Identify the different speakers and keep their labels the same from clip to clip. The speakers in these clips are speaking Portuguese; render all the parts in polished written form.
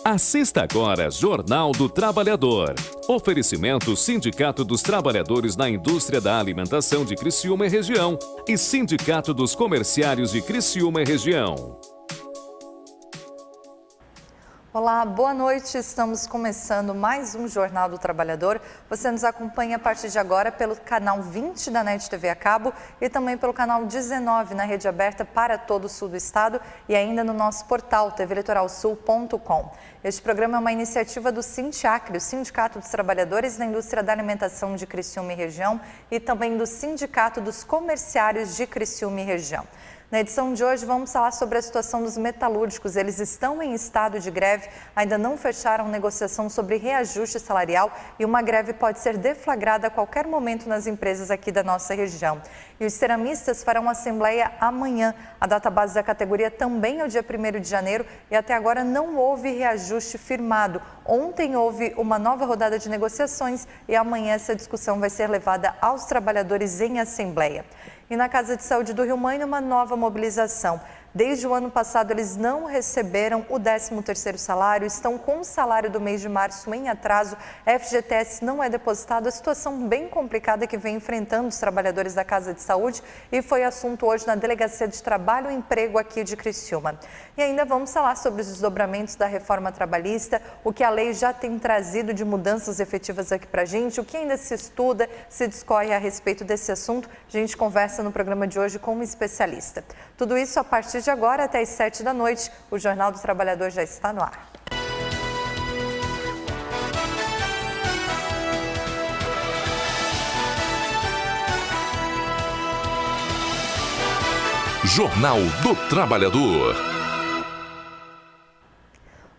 Speaker 1: Assista agora Jornal do Trabalhador. Oferecimento Sindicato dos Trabalhadores na Indústria da Alimentação de Criciúma e Região e Sindicato dos Comerciários de Criciúma e Região.
Speaker 2: Olá, boa noite. Estamos começando mais um Jornal do Trabalhador. Você nos acompanha a partir de agora pelo canal 20 da NET TV a cabo e também pelo canal 19 na rede aberta para todo o sul do estado e ainda no nosso portal tvlitoralsul.com. Este programa é uma iniciativa do Sindiacre, o Sindicato dos Trabalhadores na Indústria da Alimentação de Criciúma e Região, e também do Sindicato dos Comerciários de Criciúma e Região. Na edição de hoje vamos falar sobre a situação dos metalúrgicos. Eles estão em estado de greve, ainda não fecharam negociação sobre reajuste salarial e uma greve pode ser deflagrada a qualquer momento nas empresas aqui da nossa região. E os ceramistas farão assembleia amanhã. A data base da categoria também é o dia 1º de janeiro e até agora não houve reajuste firmado. Ontem houve uma nova rodada de negociações e amanhã essa discussão vai ser levada aos trabalhadores em assembleia. E na Casa de Saúde do Rio Mãe, uma nova mobilização. Desde o ano passado, eles não receberam o 13º salário, estão com o salário do mês de março em atraso, FGTS não é depositado, a situação bem complicada que vem enfrentando os trabalhadores da Casa de Saúde e foi assunto hoje na Delegacia de Trabalho e Emprego aqui de Criciúma. E ainda vamos falar sobre os desdobramentos da reforma trabalhista, o que a lei já tem trazido de mudanças efetivas aqui para a gente, o que ainda se estuda, se discorre a respeito desse assunto, a gente conversa no programa de hoje com um especialista. Tudo isso a partir de agora até às 7 da noite, o Jornal do Trabalhador já está no ar.
Speaker 1: Jornal do Trabalhador.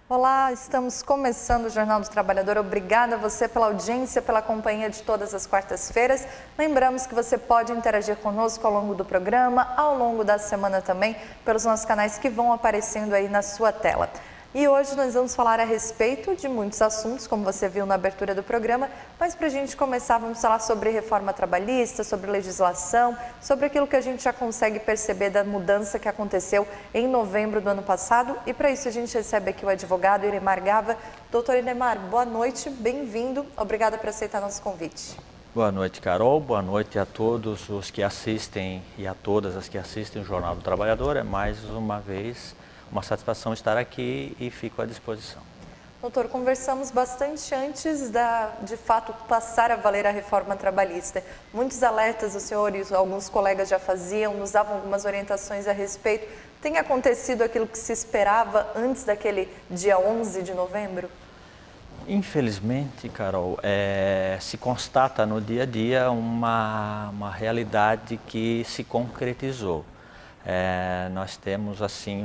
Speaker 2: Olá, estamos começando o Jornal do Trabalhador. Obrigada a você pela audiência, pela companhia de todas as quartas-feiras. Lembramos que você pode interagir conosco ao longo do programa, ao longo da semana também, pelos nossos canais que vão aparecendo aí na sua tela. E hoje nós vamos falar a respeito de muitos assuntos, como você viu na abertura do programa, mas para a gente começar, vamos falar sobre reforma trabalhista, sobre legislação, sobre aquilo que a gente já consegue perceber da mudança que aconteceu em novembro do ano passado. E para isso a gente recebe aqui o advogado Iremar Gava. Doutor Iremar, boa noite, bem-vindo. Obrigada por aceitar nosso convite.
Speaker 3: Boa noite, Carol. Boa noite a todos os que assistem e a todas as que assistem o Jornal do Trabalhador. É mais uma vez uma satisfação estar aqui e fico à disposição.
Speaker 2: Doutor, conversamos bastante antes de fato, passar a valer a reforma trabalhista. Muitos alertas o senhor e alguns colegas já faziam, nos davam algumas orientações a respeito. Tem acontecido aquilo que se esperava antes daquele dia 11 de novembro?
Speaker 3: Infelizmente, Carol, se constata no dia a dia uma realidade que se concretizou. Nós temos assim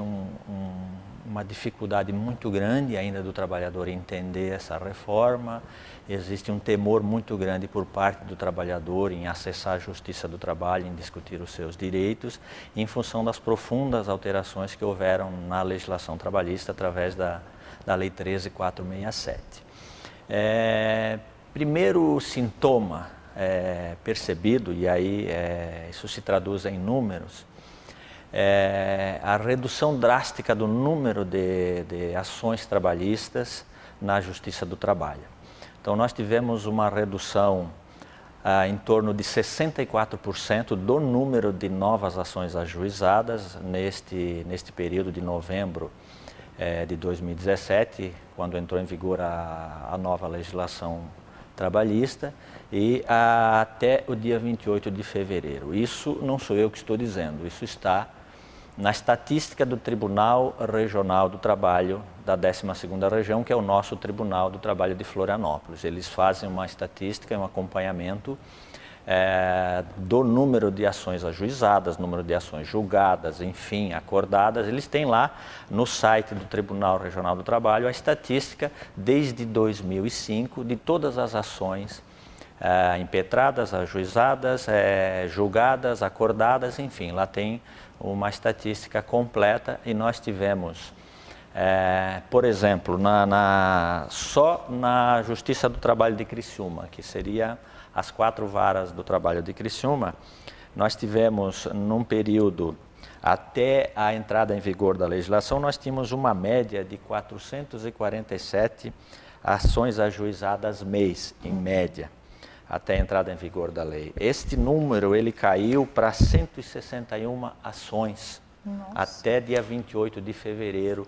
Speaker 3: uma dificuldade muito grande ainda do trabalhador entender essa reforma. Existe um temor muito grande por parte do trabalhador em acessar a justiça do trabalho, em discutir os seus direitos, em função das profundas alterações que houveram na legislação trabalhista através da Lei 13.467. Primeiro sintoma percebido, e aí isso se traduz em números, a redução drástica do número de ações trabalhistas na Justiça do Trabalho. Então, nós tivemos uma redução em torno de 64% do número de novas ações ajuizadas neste período de novembro de 2017, quando entrou em vigor a nova legislação trabalhista, e até o dia 28 de fevereiro. Isso não sou eu que estou dizendo, isso está na estatística do Tribunal Regional do Trabalho da 12ª Região, que é o nosso Tribunal do Trabalho de Florianópolis. Eles fazem uma estatística, um acompanhamento do número de ações ajuizadas, número de ações julgadas, enfim, acordadas. Eles têm lá no site do Tribunal Regional do Trabalho a estatística desde 2005 de todas as ações impetradas, ajuizadas, julgadas, acordadas, enfim, lá tem uma estatística completa. E nós tivemos, por exemplo, só na Justiça do Trabalho de Criciúma, que seria as 4 varas do trabalho de Criciúma, nós tivemos num período até a entrada em vigor da legislação, nós tínhamos uma média de 447 ações ajuizadas mês, em média, até a entrada em vigor da lei. Este número ele caiu para 161 ações, até dia 28 de fevereiro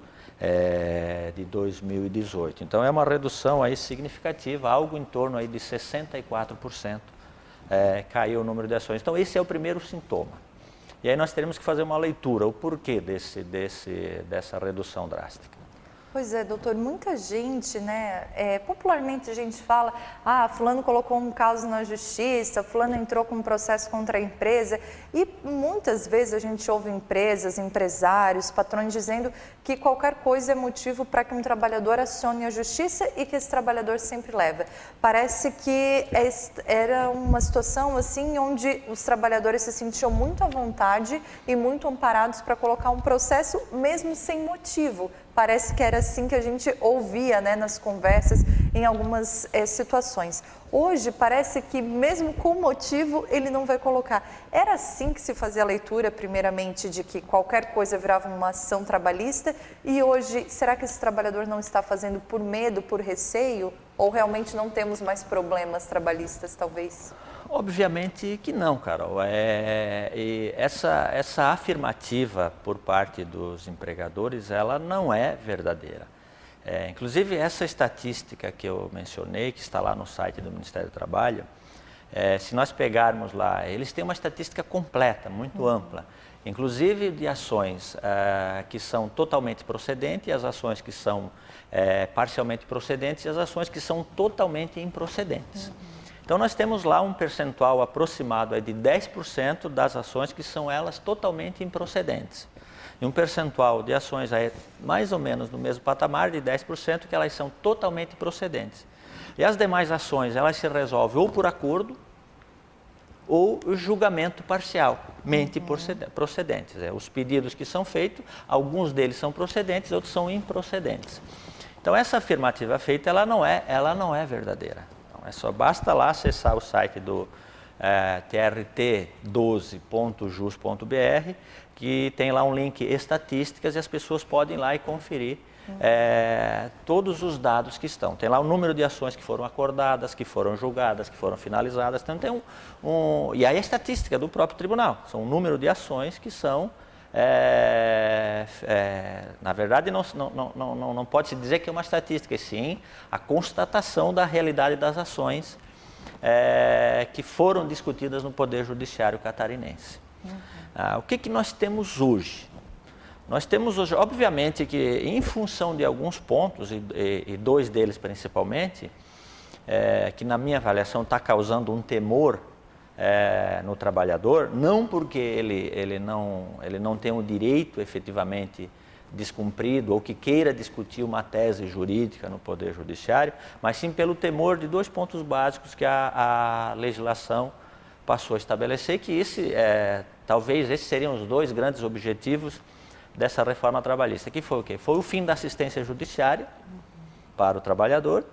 Speaker 3: de 2018. Então é uma redução aí significativa, algo em torno aí de 64%, caiu o número de ações. Então esse é o primeiro sintoma. E aí nós teremos que fazer uma leitura, o porquê dessa redução drástica.
Speaker 2: Pois é, doutor, muita gente, né, popularmente a gente fala, fulano colocou um caso na justiça, fulano entrou com um processo contra a empresa, e muitas vezes a gente ouve empresas, empresários, patrões dizendo que qualquer coisa é motivo para que um trabalhador acione a justiça e que esse trabalhador sempre leva. Parece que era uma situação assim onde os trabalhadores se sentiam muito à vontade e muito amparados para colocar um processo mesmo sem motivo. Parece que era assim que a gente ouvia, né, nas conversas, em algumas situações. Hoje parece que mesmo com motivo ele não vai colocar. Era assim que se fazia a leitura, primeiramente, de que qualquer coisa virava uma ação trabalhista, e hoje, será que esse trabalhador não está fazendo por medo, por receio, ou realmente não temos mais problemas trabalhistas, talvez?
Speaker 3: Obviamente que não, Carol. E essa afirmativa por parte dos empregadores, ela não é verdadeira. Inclusive, essa estatística que eu mencionei, que está lá no site do Ministério do Trabalho, se nós pegarmos lá, eles têm uma estatística completa, muito ampla, inclusive de ações que são totalmente procedentes, e as ações que são parcialmente procedentes, e as ações que são totalmente improcedentes. Então nós temos lá um percentual aproximado de 10% das ações que são elas totalmente improcedentes. E um percentual de ações aí mais ou menos no mesmo patamar de 10% que elas são totalmente procedentes. E as demais ações, elas se resolvem ou por acordo ou julgamento parcialmente procedentes. Os pedidos que são feitos, alguns deles são procedentes, outros são improcedentes. Então essa afirmativa feita, ela não é verdadeira. Só basta lá acessar o site do trt12.jus.br, que tem lá um link estatísticas, e as pessoas podem ir lá e conferir todos os dados que estão. Tem lá o número de ações que foram acordadas, que foram julgadas, que foram finalizadas. Então tem e aí a estatística do próprio tribunal. São um número de ações que são... na verdade, não pode-se dizer que é uma estatística, e sim a constatação da realidade das ações que foram discutidas no Poder Judiciário catarinense. O que nós temos hoje? Nós temos hoje, obviamente, que em função de alguns pontos, e dois deles principalmente, que na minha avaliação está causando um temor no trabalhador, não porque ele não tem o direito efetivamente descumprido ou que queira discutir uma tese jurídica no Poder Judiciário, mas sim pelo temor de dois pontos básicos que a legislação passou a estabelecer, que talvez esses seriam os dois grandes objetivos dessa reforma trabalhista, que foi o quê? Foi o fim da assistência judiciária para o trabalhador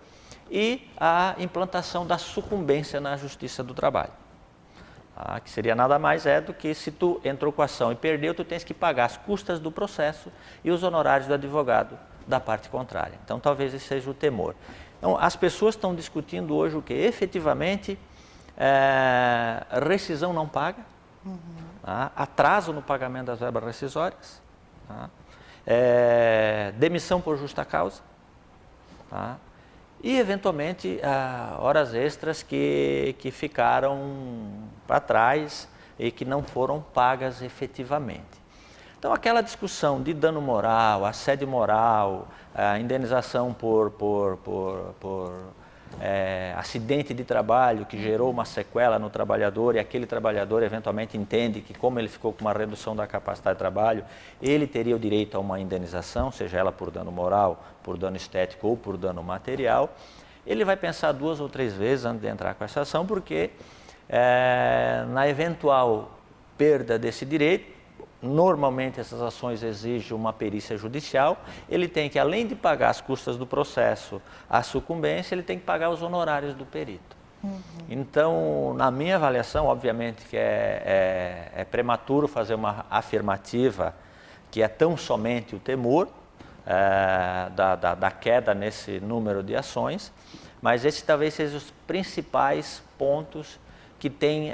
Speaker 3: e a implantação da sucumbência na Justiça do Trabalho. Que seria nada mais do que se tu entrou com a ação e perdeu, tu tens que pagar as custas do processo e os honorários do advogado da parte contrária. Então talvez esse seja o temor. Então as pessoas estão discutindo hoje o que? Efetivamente, rescisão não paga, atraso no pagamento das verbas rescisórias, demissão por justa causa, e eventualmente horas extras que ficaram para trás e que não foram pagas efetivamente. Então aquela discussão de dano moral, assédio moral, indenização por acidente de trabalho que gerou uma sequela no trabalhador, e aquele trabalhador eventualmente entende que, como ele ficou com uma redução da capacidade de trabalho, ele teria o direito a uma indenização, seja ela por dano moral, por dano estético ou por dano material. Ele vai pensar 2 ou 3 vezes antes de entrar com essa ação, porque na eventual perda desse direito, normalmente essas ações exigem uma perícia judicial, ele tem que, além de pagar as custas do processo, a sucumbência, ele tem que pagar os honorários do perito. Então, na minha avaliação, obviamente que é prematuro fazer uma afirmativa que é tão somente o temor da queda nesse número de ações, mas esse talvez seja os principais pontos que tem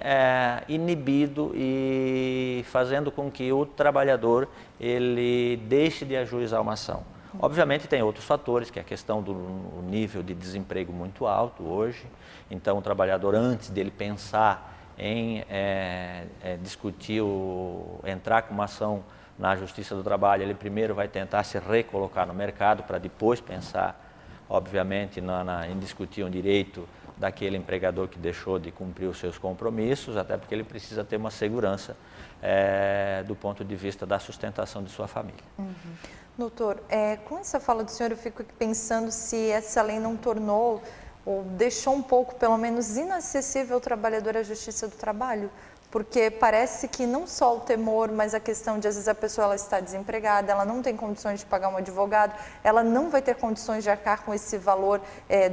Speaker 3: inibido e fazendo com que o trabalhador ele deixe de ajuizar uma ação. Obviamente tem outros fatores, que é a questão do nível de desemprego muito alto hoje. Então o trabalhador, antes dele pensar em discutir entrar com uma ação na Justiça do Trabalho, ele primeiro vai tentar se recolocar no mercado para depois pensar, obviamente, em discutir um direito daquele empregador que deixou de cumprir os seus compromissos, até porque ele precisa ter uma segurança do ponto de vista da sustentação de sua família.
Speaker 2: Doutor, com essa fala do senhor, eu fico aqui pensando se essa lei não tornou ou deixou um pouco, pelo menos, inacessível o trabalhador à Justiça do Trabalho, porque parece que não só o temor, mas a questão de, às vezes, a pessoa ela está desempregada, ela não tem condições de pagar um advogado, ela não vai ter condições de arcar com esse valor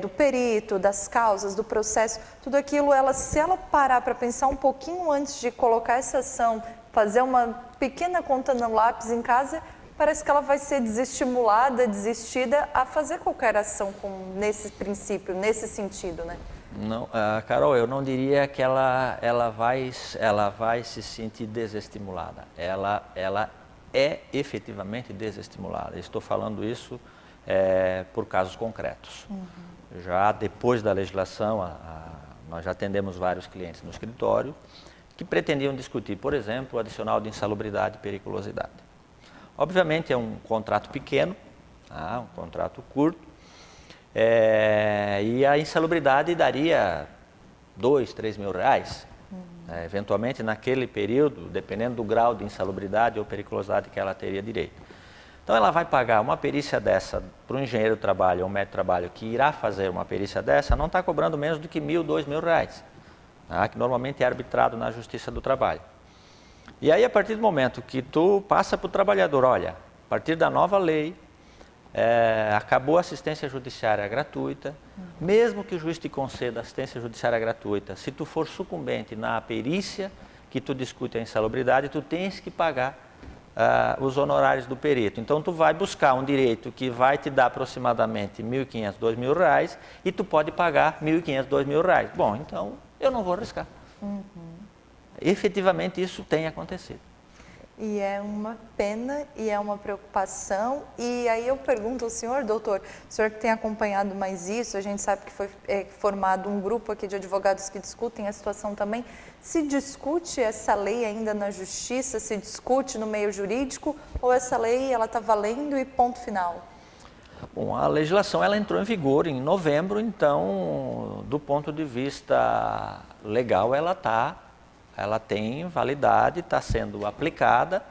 Speaker 2: do perito, das causas, do processo, tudo aquilo, se ela parar para pensar um pouquinho antes de colocar essa ação, fazer uma pequena conta no lápis em casa, parece que ela vai ser desestimulada, desistida a fazer qualquer ação nesse princípio, nesse sentido, né?
Speaker 3: Não, Carol, eu não diria que ela vai se sentir desestimulada. Ela é efetivamente desestimulada. Estou falando isso por casos concretos. Já depois da legislação, nós já atendemos vários clientes no escritório que pretendiam discutir, por exemplo, o adicional de insalubridade e periculosidade. Obviamente é um contrato pequeno, um contrato curto, e a insalubridade daria 2, 3 mil reais. Eventualmente naquele período, dependendo do grau de insalubridade ou periculosidade que ela teria direito. Então ela vai pagar uma perícia dessa para um engenheiro do trabalho ou um médico do trabalho que irá fazer uma perícia dessa, não está cobrando menos do que 1.000, 2.000 reais, que normalmente é arbitrado na Justiça do Trabalho. E aí, a partir do momento que tu passa para o trabalhador, olha, a partir da nova lei, acabou a assistência judiciária gratuita, mesmo que o juiz te conceda assistência judiciária gratuita, se tu for sucumbente na perícia que tu discute a insalubridade, tu tens que pagar os honorários do perito. Então, tu vai buscar um direito que vai te dar aproximadamente 1.500, 2.000 reais e tu pode pagar 1.500, 2.000 reais. Bom, então, eu não vou arriscar. Efetivamente isso tem acontecido.
Speaker 2: E é uma pena e é uma preocupação. E aí eu pergunto ao senhor, doutor, o senhor que tem acompanhado mais isso, a gente sabe que foi formado um grupo aqui de advogados que discutem a situação também. Se discute essa lei ainda na justiça, se discute no meio jurídico, ou essa lei ela está valendo e ponto final?
Speaker 3: Bom, a legislação ela entrou em vigor em novembro, então, do ponto de vista legal, ela tem validade, está sendo aplicada.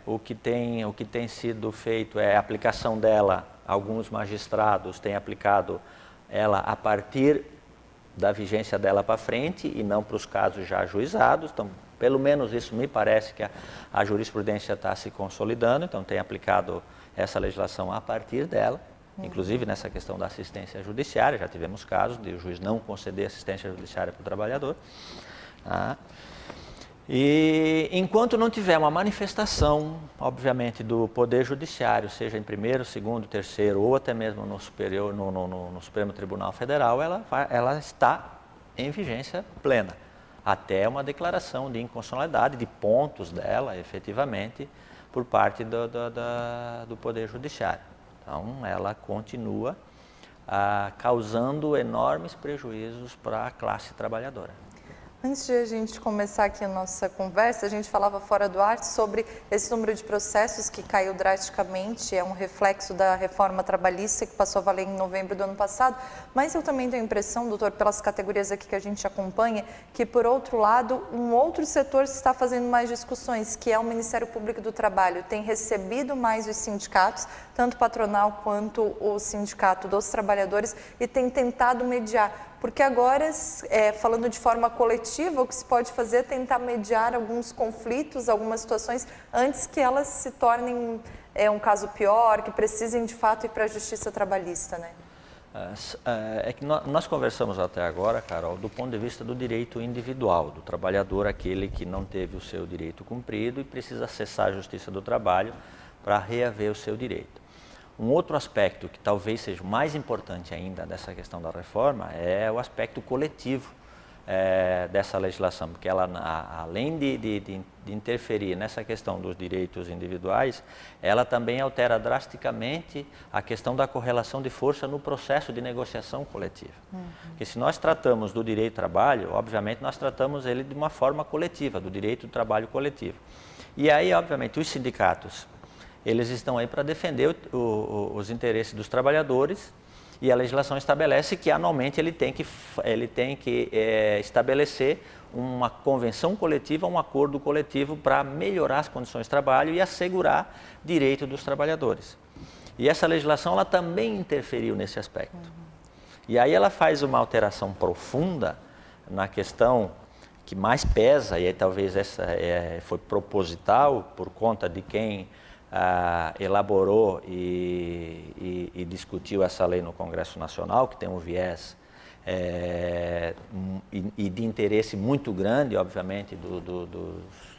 Speaker 3: O que tem sido feito é a aplicação dela. Alguns magistrados têm aplicado ela a partir da vigência dela para frente e não para os casos já ajuizados. Então, pelo menos isso me parece que a jurisprudência está se consolidando, então tem aplicado essa legislação a partir dela. Inclusive nessa questão da assistência judiciária, já tivemos casos de o juiz não conceder assistência judiciária para o trabalhador. E enquanto não tiver uma manifestação, obviamente, do Poder Judiciário, seja em primeiro, segundo, terceiro ou até mesmo no Superior, no Supremo Tribunal Federal, ela está em vigência plena, até uma declaração de inconstitucionalidade de pontos dela, efetivamente, por parte do Poder Judiciário. Então, ela continua causando enormes prejuízos para a classe trabalhadora.
Speaker 2: Antes de a gente começar aqui a nossa conversa, a gente falava fora do ar sobre esse número de processos que caiu drasticamente, é um reflexo da reforma trabalhista que passou a valer em novembro do ano passado, mas eu também tenho a impressão, doutor, pelas categorias aqui que a gente acompanha, que por outro lado, um outro setor está fazendo mais discussões, que é o Ministério Público do Trabalho, tem recebido mais os sindicatos, tanto patronal quanto o sindicato dos trabalhadores, e tem tentado mediar. Porque agora, falando de forma coletiva, o que se pode fazer é tentar mediar alguns conflitos, algumas situações, antes que elas se tornem um caso pior, que precisem de fato ir para a justiça trabalhista, né?
Speaker 3: É que nós conversamos até agora, Carol, do ponto de vista do direito individual, do trabalhador, aquele que não teve o seu direito cumprido e precisa acessar a Justiça do Trabalho para reaver o seu direito. Um outro aspecto que talvez seja o mais importante ainda dessa questão da reforma é o aspecto coletivo dessa legislação, porque ela, além de interferir nessa questão dos direitos individuais, ela também altera drasticamente a questão da correlação de força no processo de negociação coletiva. Porque se nós tratamos do direito do trabalho, obviamente nós tratamos ele de uma forma coletiva, do direito do trabalho coletivo. E aí, obviamente, os sindicatos, eles estão aí para defender os interesses dos trabalhadores, e a legislação estabelece que anualmente ele tem que estabelecer uma convenção coletiva, um acordo coletivo para melhorar as condições de trabalho e assegurar direito dos trabalhadores. E essa legislação ela também interferiu nesse aspecto. E aí ela faz uma alteração profunda na questão que mais pesa, e aí talvez essa foi proposital por conta de quem elaborou e discutiu essa lei no Congresso Nacional, que tem um viés e de interesse muito grande, obviamente,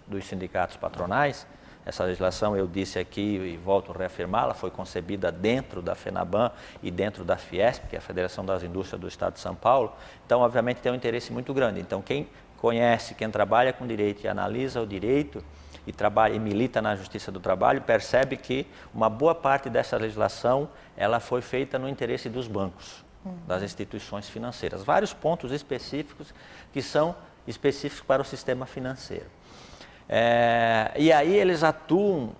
Speaker 3: dos sindicatos patronais. Essa legislação, eu disse aqui e volto a reafirmar, ela foi concebida dentro da FENABAN e dentro da Fiesp, que é a Federação das Indústrias do Estado de São Paulo. Então, obviamente, tem um interesse muito grande. Então, quem conhece, quem trabalha com direito e analisa o direito, e trabalha e milita na Justiça do Trabalho, percebe que uma boa parte dessa legislação ela foi feita no interesse dos bancos, das instituições financeiras. Vários pontos específicos que são específicos para o sistema financeiro. E aí eles atuam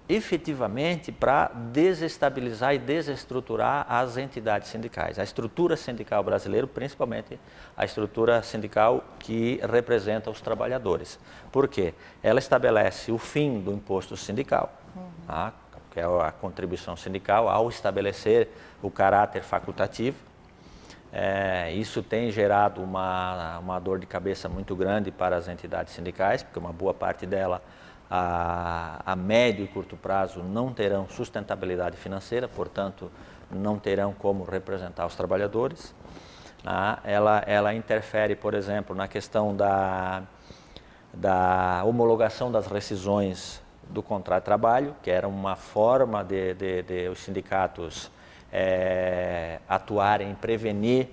Speaker 3: efetivamente para desestabilizar e desestruturar as entidades sindicais. A estrutura sindical brasileira, principalmente a estrutura sindical que representa os trabalhadores. Por quê? Ela estabelece o fim do imposto sindical, que é a contribuição sindical, ao estabelecer o caráter facultativo. Isso tem gerado uma dor de cabeça muito grande para as entidades sindicais, porque uma boa parte dela a médio e curto prazo não terão sustentabilidade financeira, portanto, não terão como representar os trabalhadores. Ela interfere, por exemplo, na questão da homologação das rescisões do contrato de trabalho, que era uma forma de os sindicatos atuarem, prevenir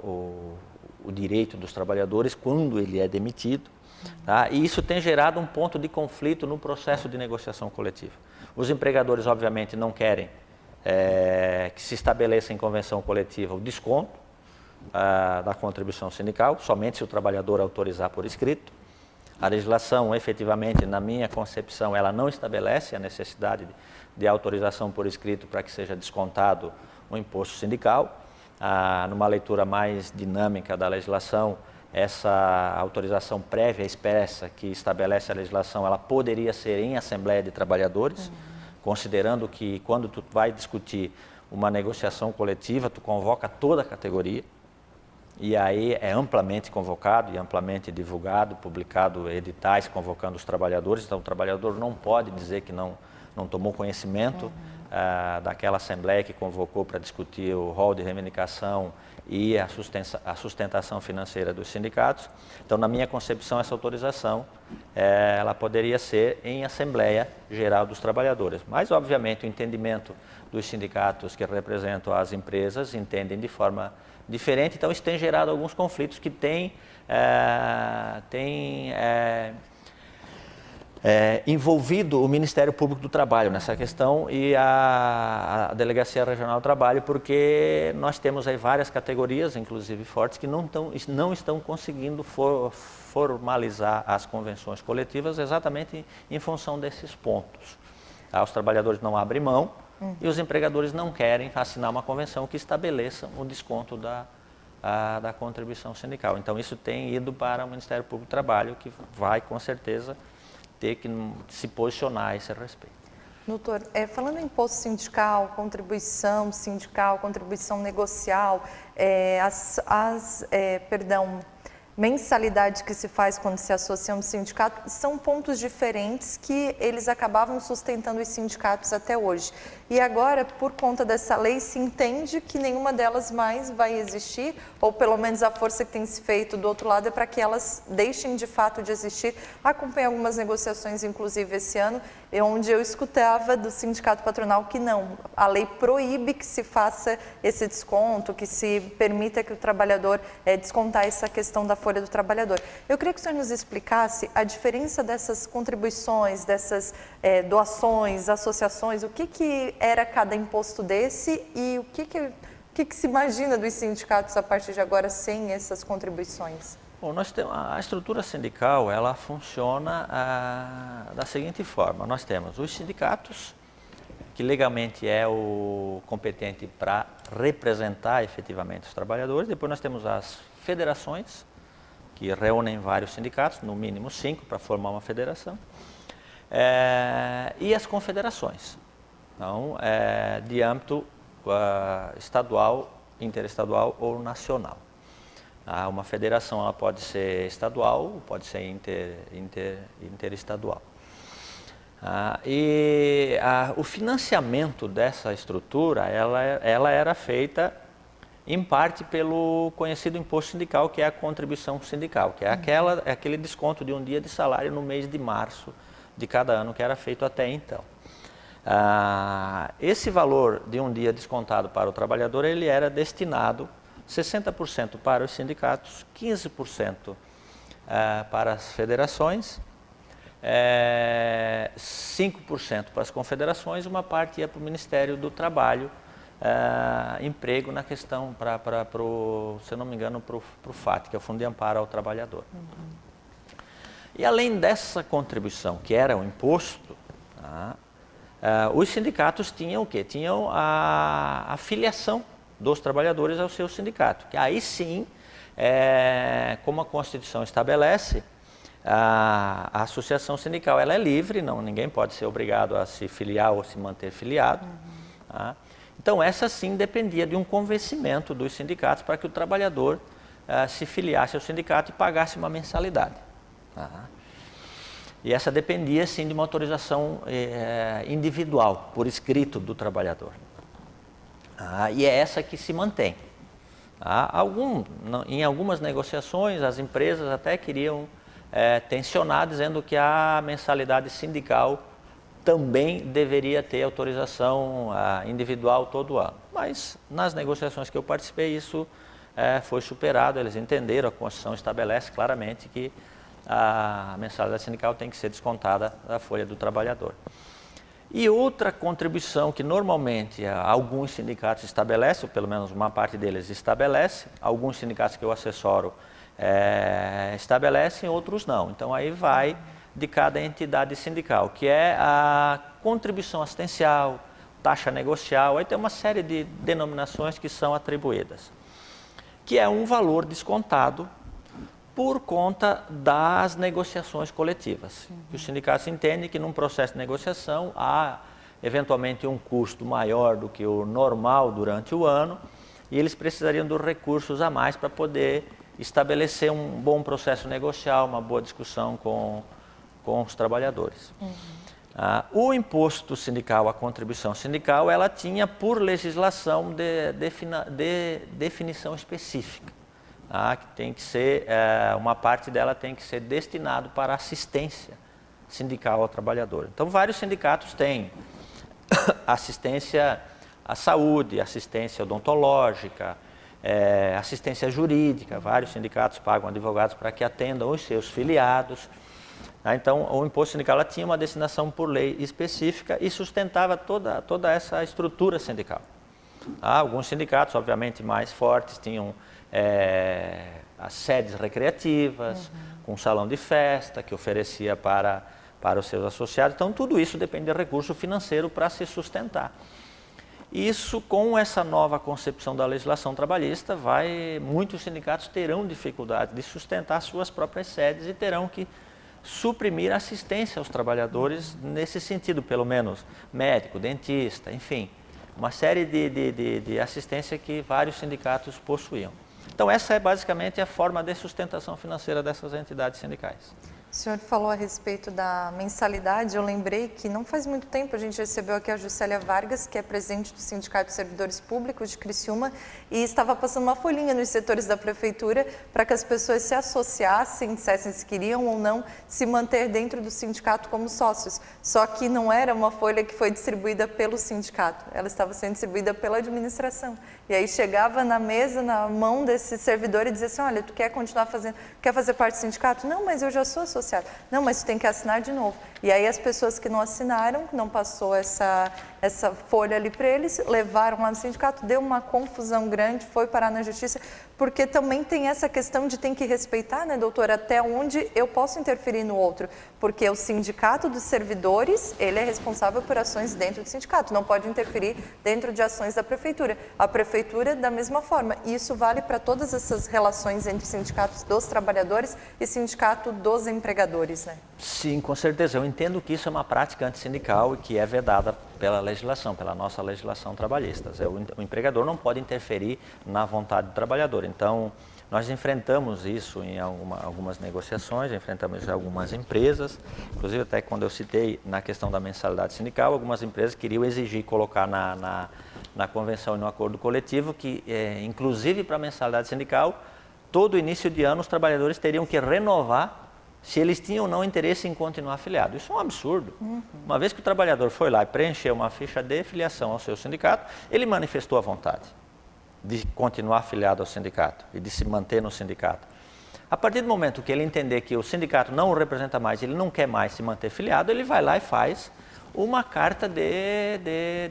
Speaker 3: o direito dos trabalhadores quando ele é demitido. E isso tem gerado um ponto de conflito no processo de negociação coletiva. Os empregadores, obviamente, não querem que se estabeleça em convenção coletiva o desconto da contribuição sindical, somente se o trabalhador autorizar por escrito. A legislação, efetivamente, na minha concepção, ela não estabelece a necessidade de autorização por escrito para que seja descontado o imposto sindical. Numa leitura mais dinâmica da legislação, essa autorização prévia expressa que estabelece a legislação, ela poderia ser em Assembleia de Trabalhadores, considerando que quando tu vai discutir uma negociação coletiva, tu convoca toda a categoria, e aí é amplamente convocado e amplamente divulgado, publicado editais convocando os trabalhadores. Então o trabalhador não pode dizer que não tomou conhecimento daquela Assembleia que convocou para discutir o rol de reivindicação e a sustentação financeira dos sindicatos. Então, na minha concepção, essa autorização ela poderia ser em Assembleia Geral dos Trabalhadores. Mas, obviamente, o entendimento dos sindicatos que representam as empresas entendem de forma diferente. Então, isso tem gerado alguns conflitos que têm envolvido o Ministério Público do Trabalho nessa questão e a Delegacia Regional do Trabalho, porque nós temos aí várias categorias, inclusive fortes, que não estão conseguindo formalizar as convenções coletivas exatamente em função desses pontos. Os trabalhadores não abrem mão e os empregadores não querem assinar uma convenção que estabeleça o desconto da contribuição sindical. Então isso tem ido para o Ministério Público do Trabalho, que vai com certeza ter que se posicionar a esse respeito.
Speaker 2: Doutor, falando em imposto sindical, contribuição negocial, mensalidade que se faz quando se associa a um sindicato, são pontos diferentes que eles acabavam sustentando os sindicatos até hoje. e agora, por conta dessa lei, se entende que nenhuma delas mais vai existir, ou pelo menos a força que tem se feito do outro lado é para que elas deixem de fato de existir. Acompanhei algumas negociações, inclusive esse ano, onde eu escutava do sindicato patronal que não, a lei proíbe que se faça esse desconto, que se permita que o trabalhador descontar essa questão da folha do trabalhador. Eu queria que o senhor nos explicasse a diferença dessas contribuições, dessas doações, associações, o que era cada imposto desse e o que se imagina dos sindicatos a partir de agora sem essas contribuições?
Speaker 3: Bom, nós temos, a estrutura sindical, ela funciona da seguinte forma. Nós temos os sindicatos, que legalmente é o competente para representar efetivamente os trabalhadores. Depois nós temos as federações, que reúnem vários sindicatos, no mínimo 5, para formar uma federação. E as confederações, então, de âmbito estadual, interestadual ou nacional. Uma federação ela pode ser estadual, pode ser interestadual. O financiamento dessa estrutura, ela era feita em parte pelo conhecido imposto sindical, que é a contribuição sindical, que é aquele desconto de um dia de salário no mês de março de cada ano que era feito até então. Esse valor de um dia descontado para o trabalhador, ele era destinado 60% para os sindicatos, 15% para as federações, 5% para as confederações, uma parte ia para o Ministério do Trabalho, emprego na questão, se eu não me engano, para o FAT, que é o Fundo de Amparo ao Trabalhador. E além dessa contribuição, que era o imposto, os sindicatos tinham o quê? Tinham a filiação dos trabalhadores ao seu sindicato, que aí sim, como a Constituição estabelece, a associação sindical ela é livre, ninguém pode ser obrigado a se filiar ou se manter filiado. Então essa sim dependia de um convencimento dos sindicatos para que o trabalhador se filiasse ao sindicato e pagasse uma mensalidade. E essa dependia sim de uma autorização individual, por escrito do trabalhador. E é essa que se mantém. Em algumas negociações, as empresas até queriam tensionar, dizendo que a mensalidade sindical também deveria ter autorização individual todo ano. Mas nas negociações que eu participei, isso foi superado, eles entenderam, a Constituição estabelece claramente que a mensalidade sindical tem que ser descontada da folha do trabalhador. E outra contribuição que normalmente alguns sindicatos estabelecem, ou pelo menos uma parte deles estabelece, alguns sindicatos que eu assessoro estabelecem, outros não. Então aí vai de cada entidade sindical, que é a contribuição assistencial, taxa negocial, aí tem uma série de denominações que são atribuídas, que é um valor descontado por conta das negociações coletivas. Os sindicatos entendem que num processo de negociação há eventualmente um custo maior do que o normal durante o ano e eles precisariam de recursos a mais para poder estabelecer um bom processo negocial, uma boa discussão com os trabalhadores. O imposto sindical, a contribuição sindical, ela tinha por legislação definição específica. Que tem que ser, uma parte dela tem que ser destinado para assistência sindical ao trabalhador. Então, vários sindicatos têm assistência à saúde, assistência odontológica, assistência jurídica. Vários sindicatos pagam advogados para que atendam os seus filiados. Então, o imposto sindical ela tinha uma destinação por lei específica e sustentava toda essa estrutura sindical. Alguns sindicatos, obviamente, mais fortes, tinham as sedes recreativas, com salão de festa, que oferecia para os seus associados. Então, tudo isso depende de recurso financeiro para se sustentar. Isso, com essa nova concepção da legislação trabalhista, muitos sindicatos terão dificuldade de sustentar suas próprias sedes e terão que suprimir assistência aos trabalhadores nesse sentido, pelo menos médico, dentista, enfim, uma série de assistência que vários sindicatos possuíam. Então essa é basicamente a forma de sustentação financeira dessas entidades sindicais.
Speaker 2: O senhor falou a respeito da mensalidade, eu lembrei que não faz muito tempo a gente recebeu aqui a Juscelia Vargas, que é presidente do Sindicato de Servidores Públicos de Criciúma, e estava passando uma folhinha nos setores da prefeitura para que as pessoas se associassem, dissessem se queriam ou não se manter dentro do sindicato como sócios. Só que não era uma folha que foi distribuída pelo sindicato, ela estava sendo distribuída pela administração. E aí chegava na mesa, na mão desse servidor e dizia assim, olha, tu quer continuar fazendo, quer fazer parte do sindicato? Não, mas eu já sou associado. Não, mas tu tem que assinar de novo. E aí as pessoas que não assinaram, não passou essa folha ali para eles, levaram lá no sindicato, deu uma confusão grande, foi parar na justiça, porque também tem essa questão de tem que respeitar, né, doutora, até onde eu posso interferir no outro, porque o sindicato dos servidores, ele é responsável por ações dentro do sindicato, não pode interferir dentro de ações da prefeitura. A prefeitura, da mesma forma, e isso vale para todas essas relações entre sindicatos dos trabalhadores e sindicato dos empregadores, né?
Speaker 3: Sim, com certeza. Eu entendo que isso é uma prática antissindical e que é vedada pela legislação, pela nossa legislação trabalhista. O empregador não pode interferir na vontade do trabalhador. Então, nós enfrentamos isso em algumas negociações, enfrentamos algumas empresas, inclusive até quando eu citei na questão da mensalidade sindical, algumas empresas queriam exigir colocar na convenção e no acordo coletivo que, inclusive para a mensalidade sindical, todo início de ano os trabalhadores teriam que renovar se eles tinham ou não interesse em continuar afiliado. Isso é um absurdo. Uma vez que o trabalhador foi lá e preencheu uma ficha de filiação ao seu sindicato, ele manifestou a vontade de continuar afiliado ao sindicato e de se manter no sindicato. A partir do momento que ele entender que o sindicato não o representa mais, ele não quer mais se manter filiado, ele vai lá e faz uma carta de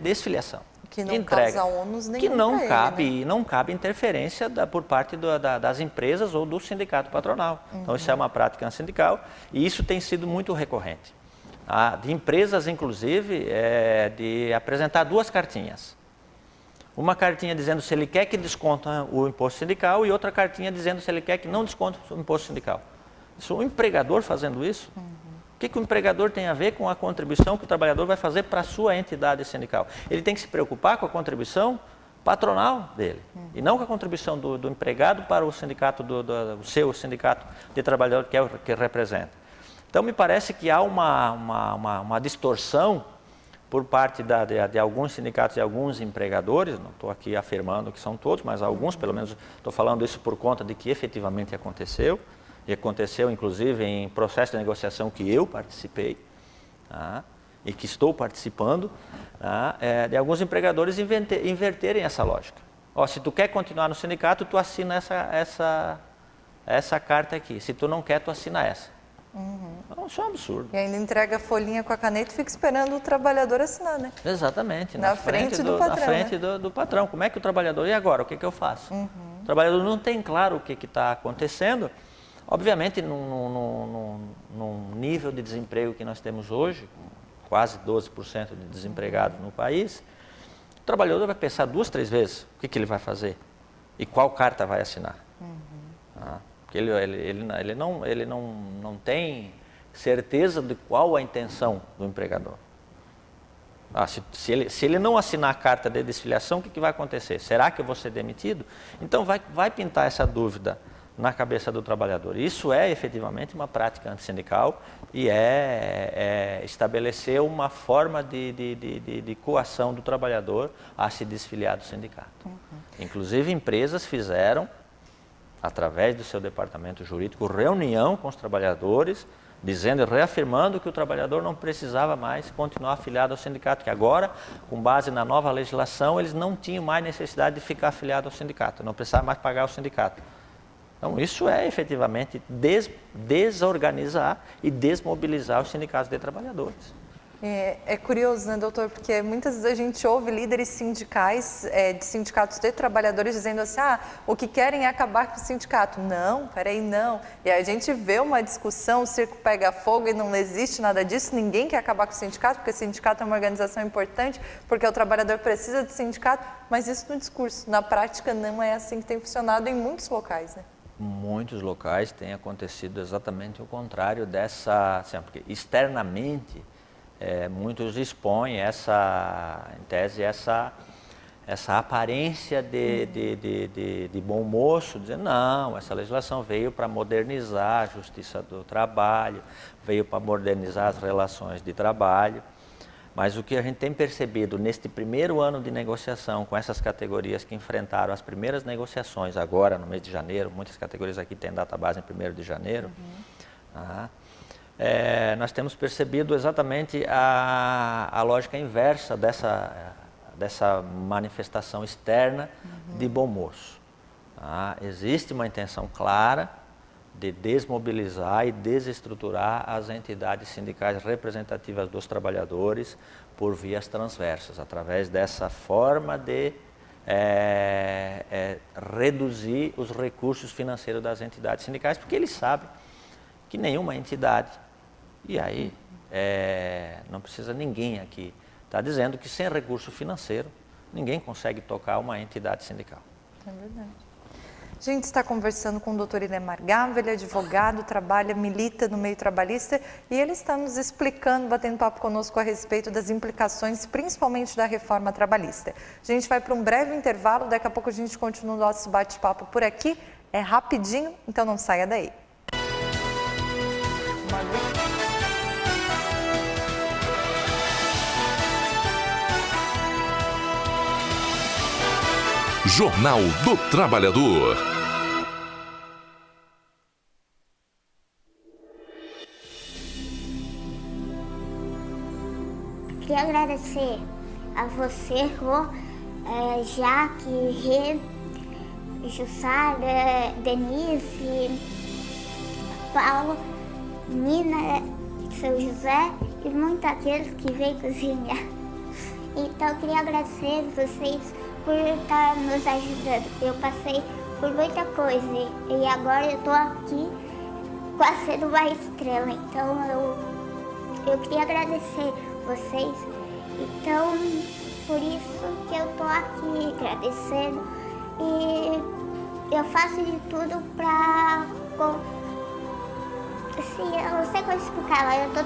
Speaker 3: desfiliação.
Speaker 2: Que não causa ônus nenhum.
Speaker 3: Que não cabe,
Speaker 2: ele, né?
Speaker 3: Não cabe interferência por parte das empresas ou do sindicato patronal. Então isso é uma prática sindical e isso tem sido muito recorrente. De empresas, inclusive, de apresentar duas cartinhas. Uma cartinha dizendo se ele quer que desconte o imposto sindical e outra cartinha dizendo se ele quer que não desconte o imposto sindical. Isso, o empregador fazendo isso, o que o empregador tem a ver com a contribuição que o trabalhador vai fazer para a sua entidade sindical? Ele tem que se preocupar com a contribuição patronal dele e não com a contribuição do empregado para o sindicato, do seu sindicato de trabalhador que representa. Então, me parece que há uma distorção por parte de alguns sindicatos e alguns empregadores, não estou aqui afirmando que são todos, mas alguns, pelo menos estou falando isso por conta de que efetivamente aconteceu, e aconteceu inclusive em processo de negociação que eu participei, e que estou participando, de alguns empregadores inverterem essa lógica. Se tu quer continuar no sindicato, tu assina essa carta aqui, se tu não quer, tu assina essa. Então, isso é um absurdo.
Speaker 2: E ainda entrega a folhinha com a caneta e fica esperando o trabalhador assinar, né?
Speaker 3: Exatamente.
Speaker 2: Na frente do patrão.
Speaker 3: Na frente do patrão. Como é que o trabalhador... E agora, o que eu faço? O trabalhador não tem claro o que está acontecendo. Obviamente, num nível de desemprego que nós temos hoje, quase 12% de desempregados no país, o trabalhador vai pensar 2, 3 vezes o que ele vai fazer e qual carta vai assinar. Porque ele não tem certeza de qual a intenção do empregador. Se ele não assinar a carta de desfiliação, o que vai acontecer? Será que eu vou ser demitido? Então vai pintar essa dúvida na cabeça do trabalhador. Isso é efetivamente uma prática antissindical e é estabelecer uma forma de coação do trabalhador a se desfiliar do sindicato. Inclusive empresas fizeram, através do seu departamento jurídico, reunião com os trabalhadores, dizendo e reafirmando que o trabalhador não precisava mais continuar afiliado ao sindicato, que agora, com base na nova legislação, eles não tinham mais necessidade de ficar afiliado ao sindicato, não precisavam mais pagar ao sindicato. Então, isso é efetivamente desorganizar e desmobilizar os sindicatos de trabalhadores.
Speaker 2: É curioso, né, doutor? Porque muitas vezes a gente ouve líderes sindicais, de sindicatos de trabalhadores dizendo assim, o que querem é acabar com o sindicato. Não, peraí, não. E aí a gente vê uma discussão, o circo pega fogo e não existe nada disso, ninguém quer acabar com o sindicato, porque o sindicato é uma organização importante, porque o trabalhador precisa do sindicato, mas isso no discurso. Na prática não é assim que tem funcionado em muitos locais, né?
Speaker 3: Muitos locais tem acontecido exatamente o contrário dessa, porque externamente muitos expõem em tese, essa essa aparência de bom moço, dizendo, não, essa legislação veio para modernizar a justiça do trabalho, veio para modernizar as relações de trabalho. Mas o que a gente tem percebido neste primeiro ano de negociação com essas categorias que enfrentaram as primeiras negociações agora, no mês de janeiro, muitas categorias aqui têm data base em 1º de janeiro, nós temos percebido exatamente a lógica inversa dessa manifestação externa de bom moço. Existe uma intenção clara de desmobilizar e desestruturar as entidades sindicais representativas dos trabalhadores por vias transversas, através dessa forma de reduzir os recursos financeiros das entidades sindicais, porque eles sabem que nenhuma entidade, e aí não precisa ninguém aqui, está dizendo que sem recurso financeiro ninguém consegue tocar uma entidade sindical.
Speaker 2: É verdade. A gente está conversando com o Dr. Inemar Gava, ele é advogado, trabalha, milita no meio trabalhista e ele está nos explicando, batendo papo conosco a respeito das implicações, principalmente da reforma trabalhista. A gente vai para um breve intervalo, daqui a pouco a gente continua o nosso bate-papo por aqui, é rapidinho, então não saia daí.
Speaker 1: Jornal do Trabalhador.
Speaker 4: Queria agradecer a você, Rô, Jaque, Rê, Jussara, Denise, Paulo, Nina, seu José e muitos aqueles que veio cozinhar. Então, eu queria agradecer vocês por estar nos ajudando. Eu passei por muita coisa e agora eu estou aqui quase sendo uma estrela. Então eu queria agradecer vocês. Então, por isso que eu estou aqui agradecendo. E eu faço de tudo para... Assim, eu não sei como explicar, mas eu estou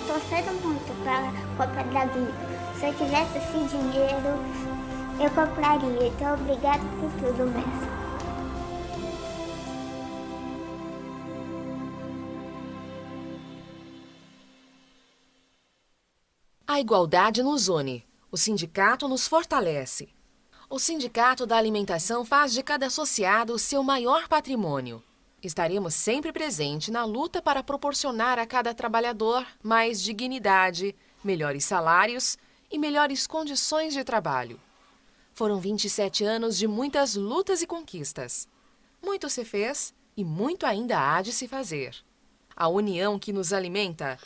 Speaker 4: torcendo muito para a Copa da Vida. Se eu tivesse esse dinheiro, eu compraria. Então, obrigado por tudo mesmo.
Speaker 5: A igualdade nos une. O sindicato nos fortalece. O Sindicato da Alimentação faz de cada associado o seu maior patrimônio. Estaremos sempre presentes na luta para proporcionar a cada trabalhador mais dignidade, melhores salários e melhores condições de trabalho. Foram 27 anos de muitas lutas e conquistas. Muito se fez e muito ainda há de se fazer. A união que nos alimenta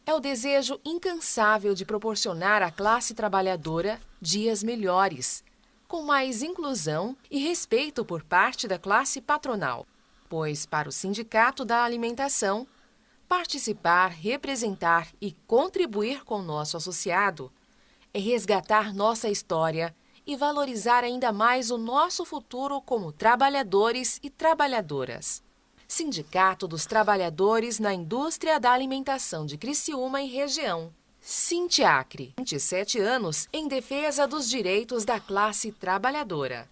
Speaker 5: é o desejo incansável de proporcionar à classe trabalhadora dias melhores, com mais inclusão e respeito por parte da classe patronal. Pois, para o Sindicato da Alimentação, participar, representar e contribuir com o nosso associado é resgatar nossa história e valorizar ainda mais o nosso futuro como trabalhadores e trabalhadoras. Sindicato dos Trabalhadores na Indústria da Alimentação de Criciúma e Região. Sindiacre, 27 anos em defesa dos direitos da classe trabalhadora.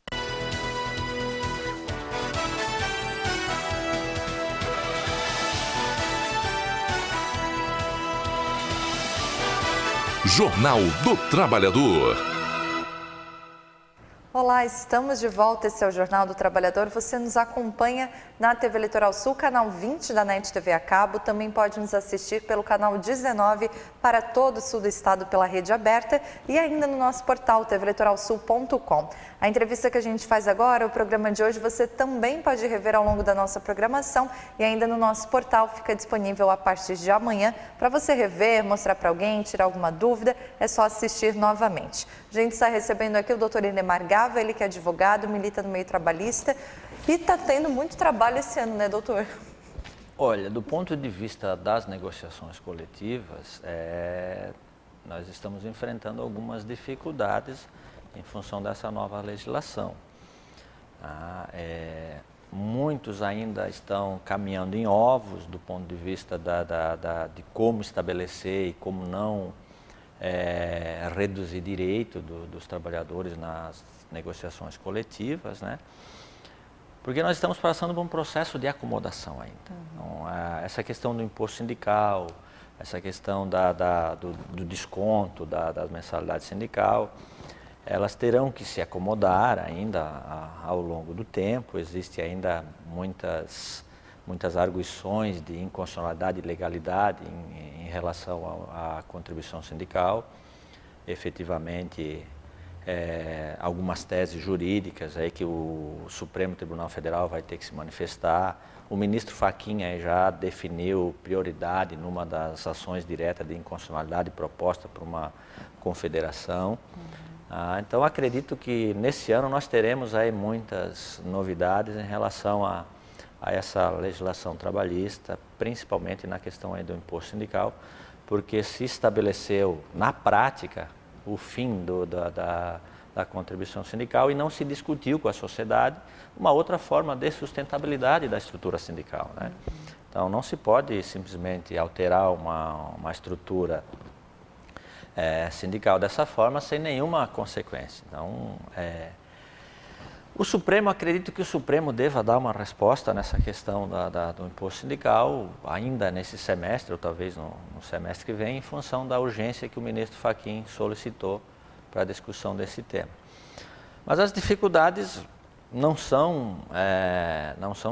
Speaker 1: Jornal do Trabalhador.
Speaker 2: Olá, estamos de volta, esse é o Jornal do Trabalhador. Você nos acompanha na TV Litoral Sul, canal 20 da NET TV a cabo. Também pode nos assistir pelo canal 19 para todo o sul do estado pela rede aberta e ainda no nosso portal tvlitoralsul.com. A entrevista que a gente faz agora, o programa de hoje, você também pode rever ao longo da nossa programação e ainda no nosso portal fica disponível a partir de amanhã para você rever, mostrar para alguém, tirar alguma dúvida, é só assistir novamente. A gente está recebendo aqui o Dr. Inemar Gava, ele que é advogado, milita no meio trabalhista e está tendo muito trabalho esse ano, né, doutor?
Speaker 3: Olha, do ponto de vista das negociações coletivas, nós estamos enfrentando algumas dificuldades em função dessa nova legislação. Muitos ainda estão caminhando em ovos do ponto de vista de como estabelecer e como não reduzir direito dos trabalhadores nas negociações coletivas, né? Porque nós estamos passando por um processo de acomodação ainda. Então, essa questão do imposto sindical, essa questão do desconto da mensalidade sindical, elas terão que se acomodar ainda ao longo do tempo. Existem ainda muitas arguições de inconstitucionalidade e legalidade em relação à contribuição sindical. Efetivamente, algumas teses jurídicas aí que o Supremo Tribunal Federal vai ter que se manifestar. O ministro Fachin aí já definiu prioridade numa das ações diretas de inconstitucionalidade proposta por uma confederação. Então, acredito que nesse ano nós teremos aí muitas novidades em relação a essa legislação trabalhista, principalmente na questão aí do imposto sindical, porque se estabeleceu na prática o fim da contribuição sindical e não se discutiu com a sociedade uma outra forma de sustentabilidade da estrutura sindical, né? Então, não se pode simplesmente alterar uma estrutura sindical dessa forma sem nenhuma consequência. Então, o Supremo, acredito que o Supremo deva dar uma resposta nessa questão do imposto sindical ainda nesse semestre, ou talvez no semestre que vem, em função da urgência que o ministro Fachin solicitou para a discussão desse tema. Mas as dificuldades não são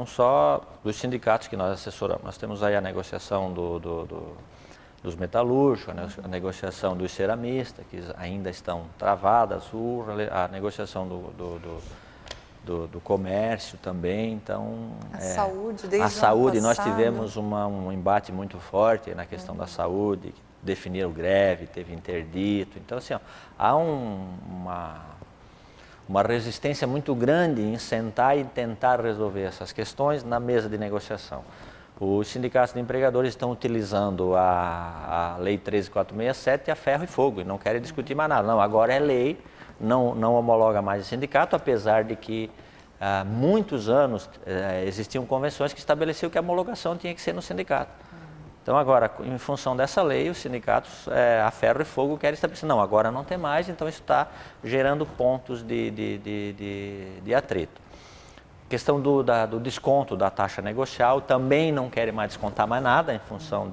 Speaker 3: só dos sindicatos que nós assessoramos. Nós temos aí a negociação dos metalúrgicos, a negociação dos ceramistas, que ainda estão travadas, a negociação do comércio também. Então,
Speaker 2: saúde, desde
Speaker 3: a saúde,
Speaker 2: o ano
Speaker 3: nós
Speaker 2: passado.
Speaker 3: Tivemos um embate muito forte na questão da saúde, definiram greve, teve interdito. Então, assim, há uma resistência muito grande em sentar e tentar resolver essas questões na mesa de negociação. Os sindicatos de empregadores estão utilizando a Lei 13.467 a ferro e fogo e não querem discutir mais nada. Não, agora é lei, não homologa mais o sindicato, apesar de que há muitos anos existiam convenções que estabeleciam que a homologação tinha que ser no sindicato. Então, agora, em função dessa lei, os sindicatos a ferro e fogo querem estabelecer. Não, agora não tem mais, então isso está gerando pontos de atrito. Questão do desconto da taxa negocial, também não querem mais descontar mais nada em função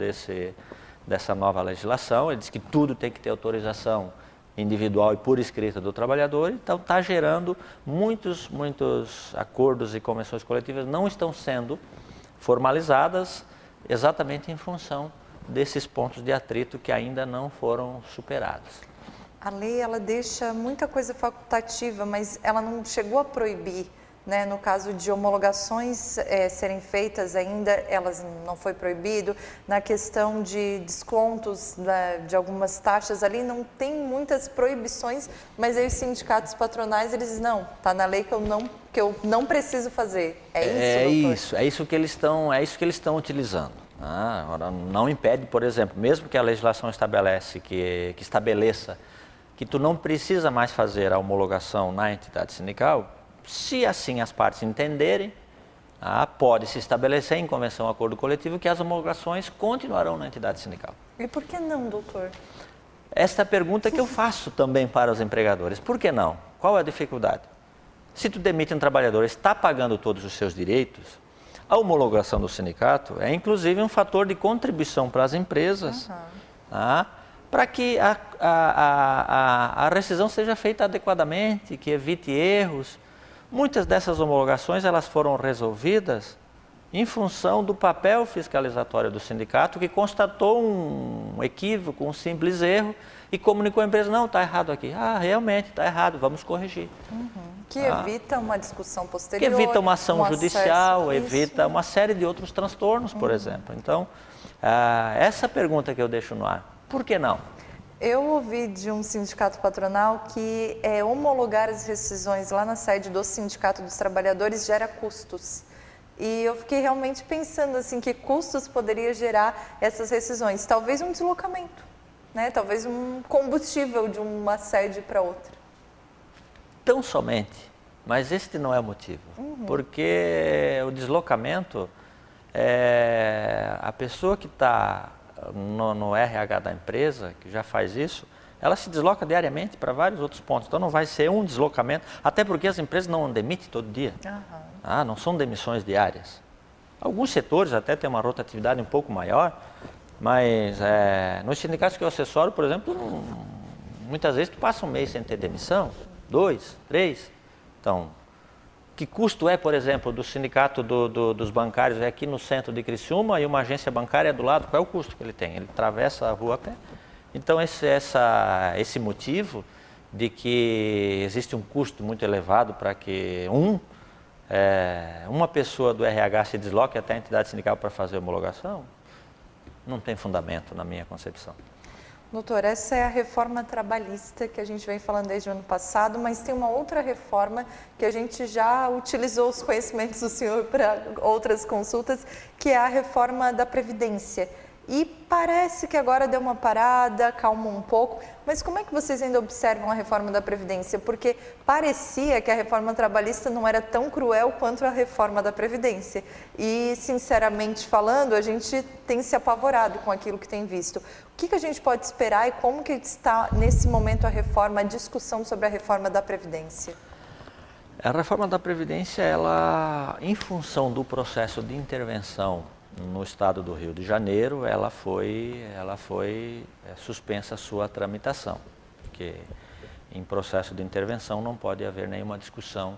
Speaker 3: dessa nova legislação. Ele diz que tudo tem que ter autorização individual e por escrita do trabalhador, então está gerando muitos acordos e convenções coletivas não estão sendo formalizadas exatamente em função desses pontos de atrito que ainda não foram superados.
Speaker 2: A lei, ela deixa muita coisa facultativa, mas ela não chegou a proibir, né? No caso de homologações serem feitas ainda, elas não foi proibido. Na questão de descontos de algumas taxas ali, não tem muitas proibições, mas aí os sindicatos patronais, eles dizem, não, está na lei que eu não preciso fazer. É
Speaker 3: isso que eles estão utilizando. Agora, não impede, por exemplo, mesmo que a legislação estabeleça que tu não precisa mais fazer a homologação na entidade sindical, se assim as partes entenderem, pode se estabelecer em convenção ou acordo coletivo que as homologações continuarão na entidade sindical.
Speaker 2: E por que não, doutor?
Speaker 3: Esta é a pergunta que eu faço também para os empregadores. Por que não? Qual é a dificuldade? Se tu demite um trabalhador, está pagando todos os seus direitos, a homologação do sindicato é inclusive um fator de contribuição para as empresas, para que a rescisão seja feita adequadamente, que evite erros. Muitas dessas homologações elas foram resolvidas em função do papel fiscalizatório do sindicato, que constatou um equívoco, um simples erro, e comunicou à empresa, não, está errado aqui. Realmente está errado, vamos corrigir.
Speaker 2: Que evita uma discussão posterior.
Speaker 3: Que evita uma ação judicial, evita uma série de outros transtornos, por exemplo. Então, essa pergunta que eu deixo no ar, por que não?
Speaker 2: Eu ouvi de um sindicato patronal que homologar as rescisões lá na sede do Sindicato dos Trabalhadores gera custos. E eu fiquei realmente pensando assim, que custos poderia gerar essas rescisões? Talvez um deslocamento, né? Talvez um combustível de uma sede para outra.
Speaker 3: Tão somente, mas este não é o motivo. Porque o deslocamento, a pessoa que está no RH da empresa, que já faz isso, ela se desloca diariamente para vários outros pontos. Então não vai ser um deslocamento, até porque as empresas não demitem todo dia. Não são demissões diárias. Alguns setores até têm uma rotatividade um pouco maior, mas nos sindicatos que eu assessoro, por exemplo, muitas vezes tu passa um mês sem ter demissão, 2, 3. Então, que custo é, por exemplo, do sindicato dos bancários aqui no centro de Criciúma e uma agência bancária do lado? Qual é o custo que ele tem? Ele atravessa a rua a pé. Então, esse motivo de que existe um custo muito elevado para que uma pessoa do RH se desloque até a entidade sindical para fazer homologação, não tem fundamento na minha concepção.
Speaker 2: Doutor, essa é a reforma trabalhista que a gente vem falando desde o ano passado, mas tem uma outra reforma que a gente já utilizou os conhecimentos do senhor para outras consultas, que é a reforma da Previdência. E parece que agora deu uma parada, calmou um pouco, mas como é que vocês ainda observam a reforma da Previdência? Porque parecia que a reforma trabalhista não era tão cruel quanto a reforma da Previdência. E, sinceramente falando, a gente tem se apavorado com aquilo que tem visto. O que a gente pode esperar e como que está, nesse momento, a discussão sobre a reforma da Previdência?
Speaker 3: A reforma da Previdência, ela, em função do processo de intervenção no estado do Rio de Janeiro, ela foi suspensa a sua tramitação, porque em processo de intervenção não pode haver nenhuma discussão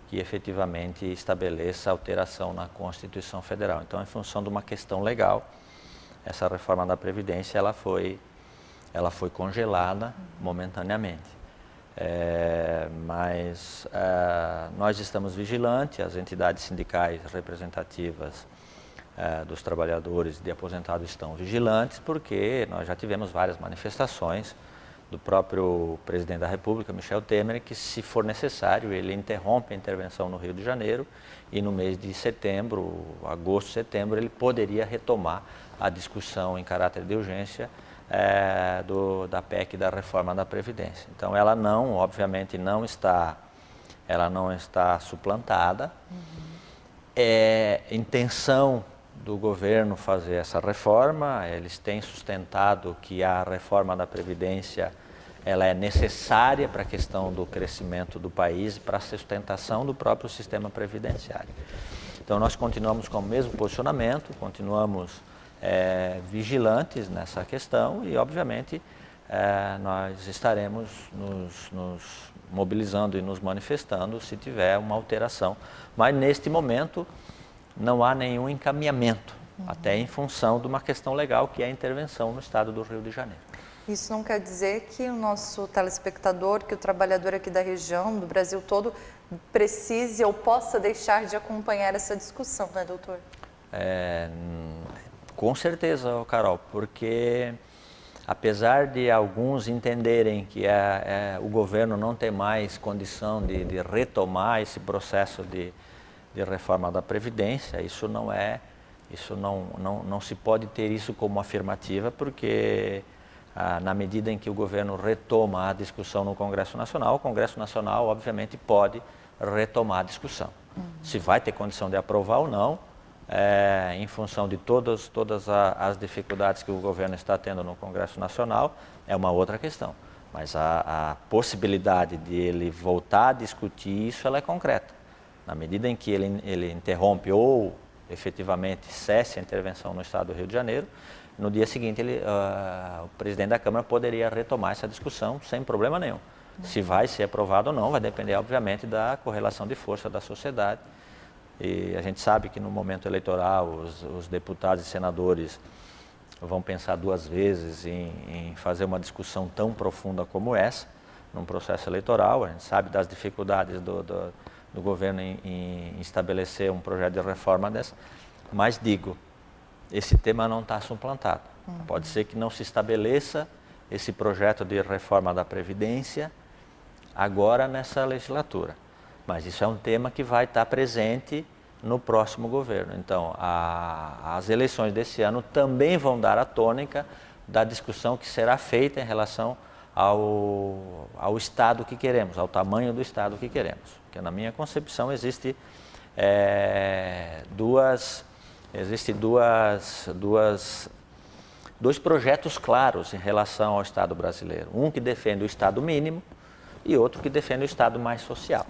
Speaker 3: que efetivamente estabeleça alteração na Constituição Federal. Então, em função de uma questão legal, essa reforma da Previdência ela foi congelada momentaneamente. Mas nós estamos vigilantes, as entidades sindicais representativas dos trabalhadores de aposentados estão vigilantes, porque nós já tivemos várias manifestações do próprio presidente da República, Michel Temer, que, se for necessário, ele interrompe a intervenção no Rio de Janeiro e no mês de setembro, agosto, setembro, ele poderia retomar a discussão em caráter de urgência da PEC da reforma da Previdência. Então, ela não, obviamente, não está suplantada. É intenção do governo fazer essa reforma. Eles têm sustentado que a reforma da Previdência ela é necessária para a questão do crescimento do país e para a sustentação do próprio sistema previdenciário. Então, nós continuamos com o mesmo posicionamento, continuamos vigilantes nessa questão e, obviamente, nós estaremos nos mobilizando e nos manifestando se tiver uma alteração. Mas, neste momento, não há nenhum encaminhamento, até em função de uma questão legal, que é a intervenção no estado do Rio de Janeiro.
Speaker 2: Isso não quer dizer que o nosso telespectador, que o trabalhador aqui da região, do Brasil todo, precise ou possa deixar de acompanhar essa discussão, né, doutor?
Speaker 3: Com certeza, Carol, porque apesar de alguns entenderem que o governo não tem mais condição de retomar esse processo de reforma da Previdência, não se pode ter isso como afirmativa, porque na medida em que o governo retoma a discussão no Congresso Nacional, o Congresso Nacional, obviamente, pode retomar a discussão. Se vai ter condição de aprovar ou não, em função de todas as dificuldades que o governo está tendo no Congresso Nacional, é uma outra questão. Mas a possibilidade de ele voltar a discutir isso, ela é concreta. Na medida em que ele interrompe ou efetivamente cesse a intervenção no estado do Rio de Janeiro, no dia seguinte o presidente da Câmara poderia retomar essa discussão sem problema nenhum. Se vai ser aprovado ou não, vai depender, obviamente, da correlação de força da sociedade. E a gente sabe que no momento eleitoral os deputados e senadores vão pensar duas vezes em fazer uma discussão tão profunda como essa, num processo eleitoral. A gente sabe das dificuldades do governo em estabelecer um projeto de reforma dessa, mas digo, esse tema não está suplantado. Pode ser que não se estabeleça esse projeto de reforma da Previdência agora nessa legislatura, mas isso é um tema que vai estar presente no próximo governo. Então, as eleições desse ano também vão dar a tônica da discussão que será feita em relação ao Estado que queremos, ao tamanho do Estado que queremos. Porque, na minha concepção, existe duas dois projetos claros em relação ao Estado brasileiro. Um que defende o Estado mínimo e outro que defende o Estado mais social.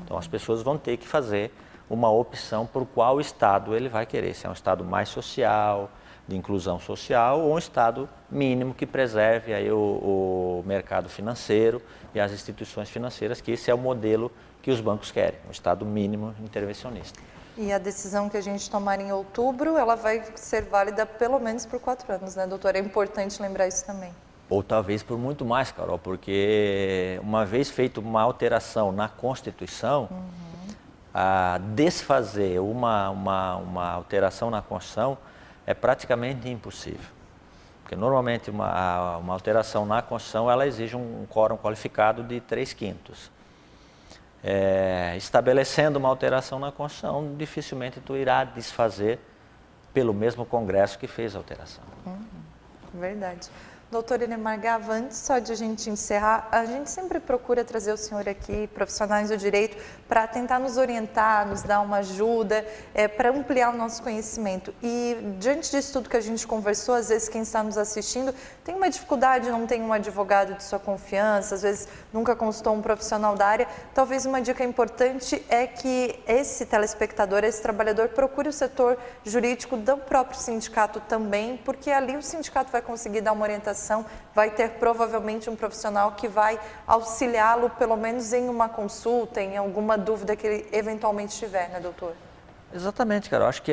Speaker 3: Então as pessoas vão ter que fazer uma opção por qual Estado ele vai querer, se é um Estado mais social, de inclusão social, ou um Estado mínimo que preserve aí o mercado financeiro e as instituições financeiras, que esse é o modelo que os bancos querem, um Estado mínimo intervencionista.
Speaker 2: E a decisão que a gente tomar em outubro, ela vai ser válida pelo menos por 4 anos, né, doutor? É importante lembrar isso também.
Speaker 3: Ou talvez por muito mais, Carol, porque uma vez feita uma alteração na Constituição, desfazer uma alteração na Constituição é praticamente impossível. Porque normalmente uma alteração na Constituição ela exige um quórum qualificado de 3/5. Estabelecendo uma alteração na Constituição, dificilmente tu irá desfazer pelo mesmo Congresso que fez a alteração.
Speaker 2: Verdade. Doutor Inemar Gava, antes só de a gente encerrar, a gente sempre procura trazer o senhor aqui, profissionais do direito, para tentar nos orientar, nos dar uma ajuda, para ampliar o nosso conhecimento. E diante disso tudo que a gente conversou, às vezes quem está nos assistindo tem uma dificuldade, não tem um advogado de sua confiança, às vezes nunca consultou um profissional da área. Talvez uma dica importante é que esse telespectador, esse trabalhador, procure o setor jurídico do próprio sindicato também, porque ali o sindicato vai conseguir dar uma orientação, vai ter provavelmente um profissional que vai auxiliá-lo, pelo menos em uma consulta, em alguma dúvida que ele eventualmente tiver, né, doutor?
Speaker 3: Exatamente, cara. Eu acho que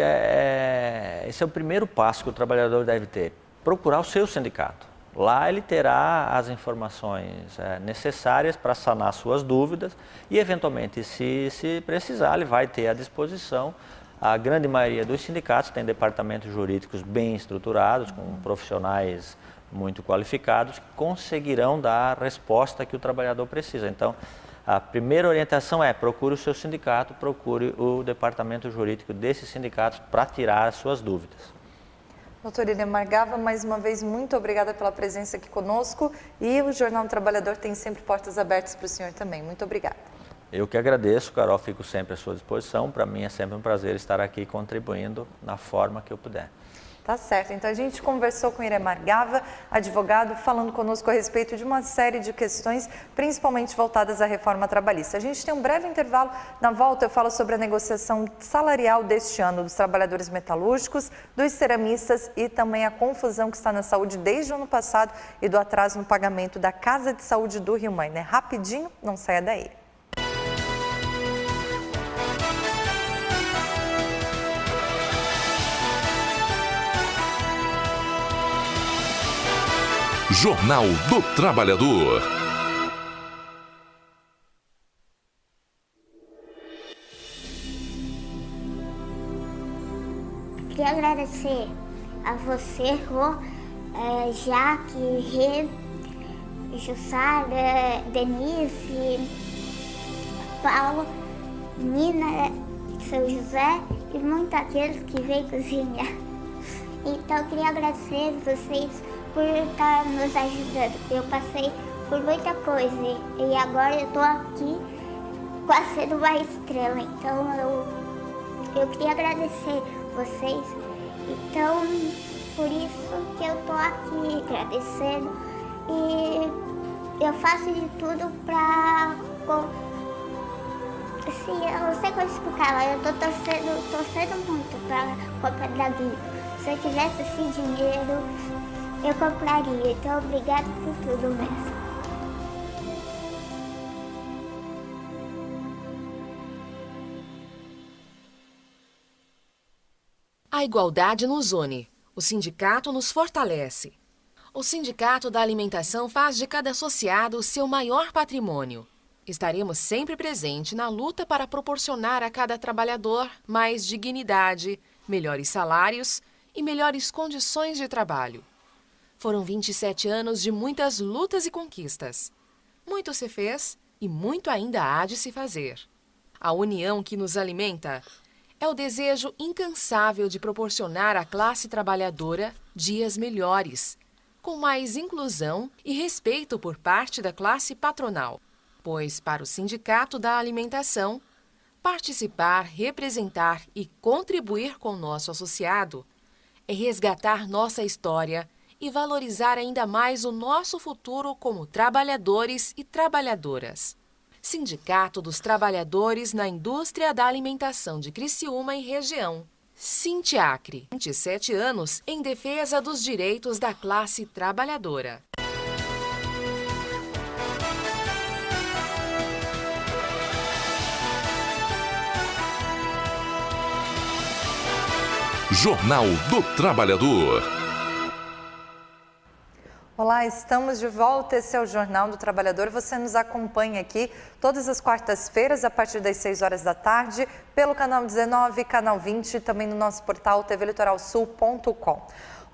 Speaker 3: esse é o primeiro passo que o trabalhador deve ter. Procurar o seu sindicato. Lá ele terá as informações necessárias para sanar suas dúvidas e, eventualmente, se precisar, ele vai ter à disposição. A grande maioria dos sindicatos tem departamentos jurídicos bem estruturados, com profissionais muito qualificados, que conseguirão dar a resposta que o trabalhador precisa. Então, a primeira orientação é: procure o seu sindicato, procure o departamento jurídico desses sindicatos para tirar as suas dúvidas.
Speaker 2: Doutor Inemar Gava, mais uma vez, muito obrigada pela presença aqui conosco, e o Jornal do Trabalhador tem sempre portas abertas para o senhor também. Muito obrigada.
Speaker 3: Eu que agradeço, Carol, fico sempre à sua disposição. Para mim é sempre um prazer estar aqui contribuindo na forma que eu puder.
Speaker 2: Tá certo, então a gente conversou com Inemar Gava, advogado, falando conosco a respeito de uma série de questões, principalmente voltadas à reforma trabalhista. A gente tem um breve intervalo, na volta eu falo sobre a negociação salarial deste ano dos trabalhadores metalúrgicos, dos ceramistas e também a confusão que está na saúde desde o ano passado e do atraso no pagamento da Casa de Saúde do Rio Mãe, né? Rapidinho, não saia daí.
Speaker 1: Jornal do Trabalhador.
Speaker 4: Queria agradecer a você, Rô, Jaque, Rê, Jussara, Denise, Paulo, Nina, Seu José e muitos aqueles que veio cozinhar. Então, eu queria agradecer vocês por estar nos ajudando. Eu passei por muita coisa e agora eu estou aqui quase sendo uma estrela. Então eu queria agradecer vocês. Então, por isso que eu estou aqui agradecendo. E eu faço de tudo para... Assim, eu não sei como explicar, mas eu estou torcendo muito para a Copa da Vida. Se eu tivesse esse dinheiro, eu compraria. Então, obrigado por tudo mesmo.
Speaker 5: A igualdade nos une. O sindicato nos fortalece. O Sindicato da Alimentação faz de cada associado o seu maior patrimônio. Estaremos sempre presentes na luta para proporcionar a cada trabalhador mais dignidade, melhores salários e melhores condições de trabalho. Foram 27 anos de muitas lutas e conquistas. Muito se fez e muito ainda há de se fazer. A união que nos alimenta é o desejo incansável de proporcionar à classe trabalhadora dias melhores, com mais inclusão e respeito por parte da classe patronal. Pois, para o Sindicato da Alimentação, participar, representar e contribuir com o nosso associado é resgatar nossa história e valorizar ainda mais o nosso futuro como trabalhadores e trabalhadoras. Sindicato dos Trabalhadores na Indústria da Alimentação de Criciúma e Região. Sindiacre, 27 anos em defesa dos direitos da classe trabalhadora.
Speaker 6: Jornal do Trabalhador.
Speaker 2: Olá, estamos de volta. Esse é o Jornal do Trabalhador. Você nos acompanha aqui todas as quartas-feiras, a partir das 6 horas da tarde, pelo canal 19, canal 20 e também no nosso portal tvlitoralsul.com.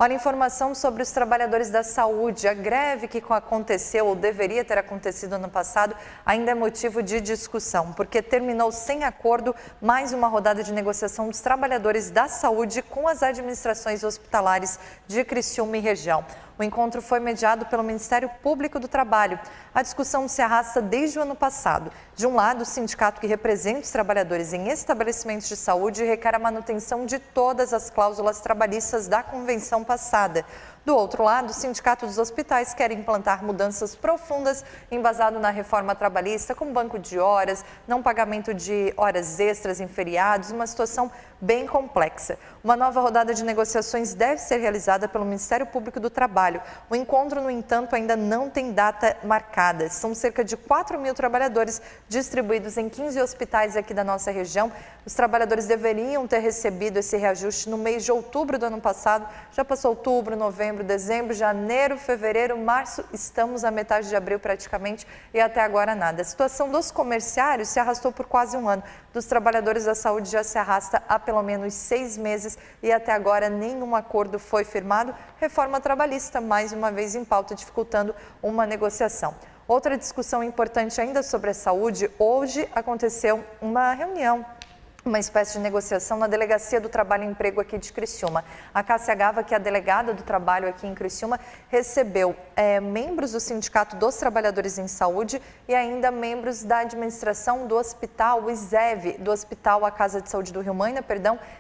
Speaker 2: Olha, informação sobre os trabalhadores da saúde. A greve que aconteceu ou deveria ter acontecido ano passado ainda é motivo de discussão, porque terminou sem acordo mais uma rodada de negociação dos trabalhadores da saúde com as administrações hospitalares de Criciúma e região. O encontro foi mediado pelo Ministério Público do Trabalho. A discussão se arrasta desde o ano passado. De um lado, o sindicato que representa os trabalhadores em estabelecimentos de saúde requer a manutenção de todas as cláusulas trabalhistas da convenção passada. Do outro lado, o Sindicato dos Hospitais quer implantar mudanças profundas embasado na reforma trabalhista, com banco de horas, não pagamento de horas extras em feriados, uma situação bem complexa. Uma nova rodada de negociações deve ser realizada pelo Ministério Público do Trabalho. O encontro, no entanto, ainda não tem data marcada. São cerca de 4.000 trabalhadores distribuídos em 15 hospitais aqui da nossa região. Os trabalhadores deveriam ter recebido esse reajuste no mês de outubro do ano passado. Já passou outubro, novembro, dezembro, janeiro, fevereiro, março. Estamos à metade de abril praticamente e até agora nada. A situação dos comerciários se arrastou por quase um ano. Dos trabalhadores da saúde já se arrasta há pelo menos 6 meses e até agora nenhum acordo foi firmado. Reforma trabalhista, mais uma vez em pauta, dificultando uma negociação. Outra discussão importante ainda sobre a saúde, hoje aconteceu uma reunião, uma espécie de negociação na Delegacia do Trabalho e Emprego aqui de Criciúma. A Cássia Gava, que é a delegada do trabalho aqui em Criciúma, recebeu membros do Sindicato dos Trabalhadores em Saúde e ainda membros da administração do hospital, o ISEV, do Hospital A Casa de Saúde do Rio Maina,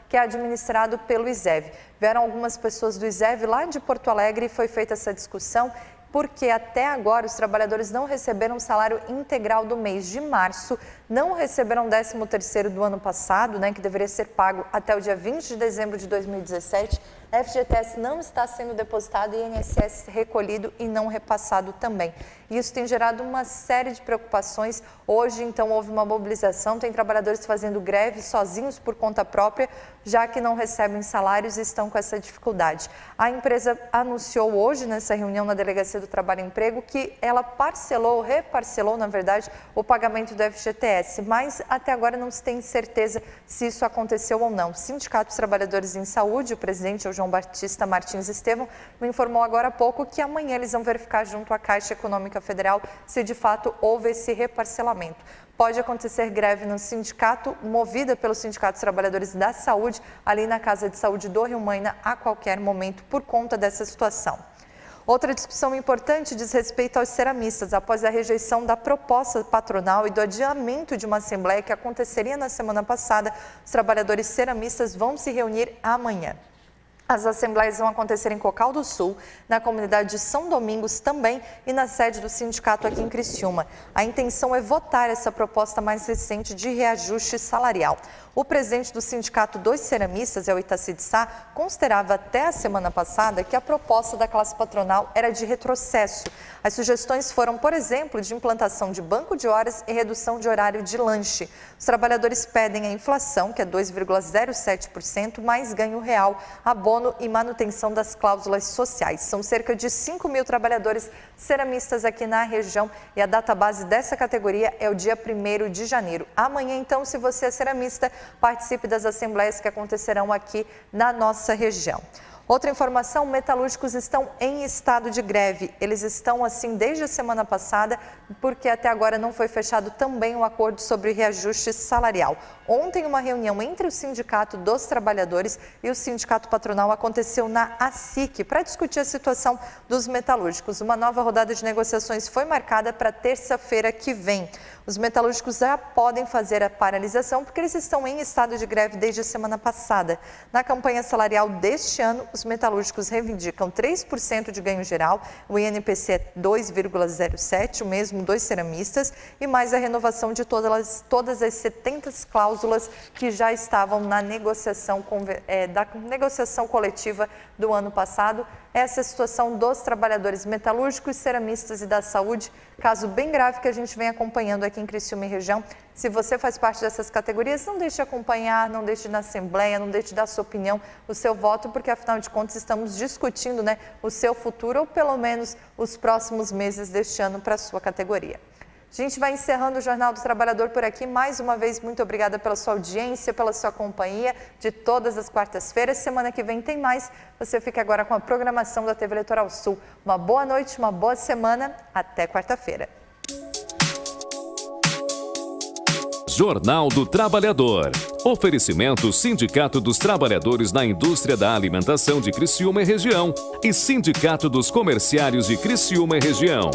Speaker 2: que é administrado pelo ISEV. Vieram algumas pessoas do ISEV lá de Porto Alegre e foi feita essa discussão, porque até agora os trabalhadores não receberam o salário integral do mês de março, não receberam o 13º do ano passado, que deveria ser pago até o dia 20 de dezembro de 2017. FGTS não está sendo depositado e INSS recolhido e não repassado também. Isso tem gerado uma série de preocupações. Hoje, então, houve uma mobilização, tem trabalhadores fazendo greve sozinhos por conta própria, já que não recebem salários e estão com essa dificuldade. A empresa anunciou hoje, nessa reunião na Delegacia do Trabalho e Emprego, que ela reparcelou, na verdade, o pagamento do FGTS, mas até agora não se tem certeza se isso aconteceu ou não. O Sindicato dos Trabalhadores em Saúde, o presidente é o João Batista Martins Estevão, me informou agora há pouco que amanhã eles vão verificar junto à Caixa Econômica Federal se de fato houve esse reparcelamento. Pode acontecer greve no sindicato, movida pelo Sindicato dos Trabalhadores da Saúde, ali na Casa de Saúde do Rio Maina, a qualquer momento, por conta dessa situação. Outra discussão importante diz respeito aos ceramistas. Após a rejeição da proposta patronal e do adiamento de uma assembleia que aconteceria na semana passada, os trabalhadores ceramistas vão se reunir amanhã. As assembleias vão acontecer em Cocal do Sul, na comunidade de São Domingos também e na sede do sindicato aqui em Criciúma. A intenção é votar essa proposta mais recente de reajuste salarial. O presidente do Sindicato dos Ceramistas, o Itaci de Sá, considerava até a semana passada que a proposta da classe patronal era de retrocesso. As sugestões foram, por exemplo, de implantação de banco de horas e redução de horário de lanche. Os trabalhadores pedem a inflação, que é 2,07%, mais ganho real, abono e manutenção das cláusulas sociais. São cerca de 5.000 trabalhadores ceramistas aqui na região e a data base dessa categoria é o dia 1º de janeiro. Amanhã, então, se você é ceramista, participe das assembleias que acontecerão aqui na nossa região. Outra informação, metalúrgicos estão em estado de greve. Eles estão assim desde a semana passada, porque até agora não foi fechado também o acordo sobre reajuste salarial. Ontem, uma reunião entre o Sindicato dos Trabalhadores e o Sindicato Patronal aconteceu na ASIC para discutir a situação dos metalúrgicos. Uma nova rodada de negociações foi marcada para terça-feira que vem. Os metalúrgicos já podem fazer a paralisação porque eles estão em estado de greve desde a semana passada. Na campanha salarial deste ano, os metalúrgicos reivindicam 3% de ganho geral, o INPC é 2,07%, o mesmo dos ceramistas, e mais a renovação de todas as 70 cláusulas que já estavam na negociação, da negociação coletiva do ano passado. Essa é a situação dos trabalhadores metalúrgicos, ceramistas e da saúde, caso bem grave que a gente vem acompanhando aqui em Criciúma e região. Se você faz parte dessas categorias, não deixe de acompanhar, não deixe de ir na Assembleia, não deixe de dar a sua opinião, o seu voto, porque afinal de contas estamos discutindo, né, o seu futuro ou pelo menos os próximos meses deste ano para a sua categoria. A gente vai encerrando o Jornal do Trabalhador por aqui. Mais uma vez, muito obrigada pela sua audiência, pela sua companhia de todas as quartas-feiras. Semana que vem tem mais. Você fica agora com a programação da TV Litoral Sul. Uma boa noite, uma boa semana. Até quarta-feira.
Speaker 1: Jornal do Trabalhador. Oferecimento Sindicato dos Trabalhadores na Indústria da Alimentação de Criciúma e Região e Sindicato dos Comerciários de Criciúma e Região.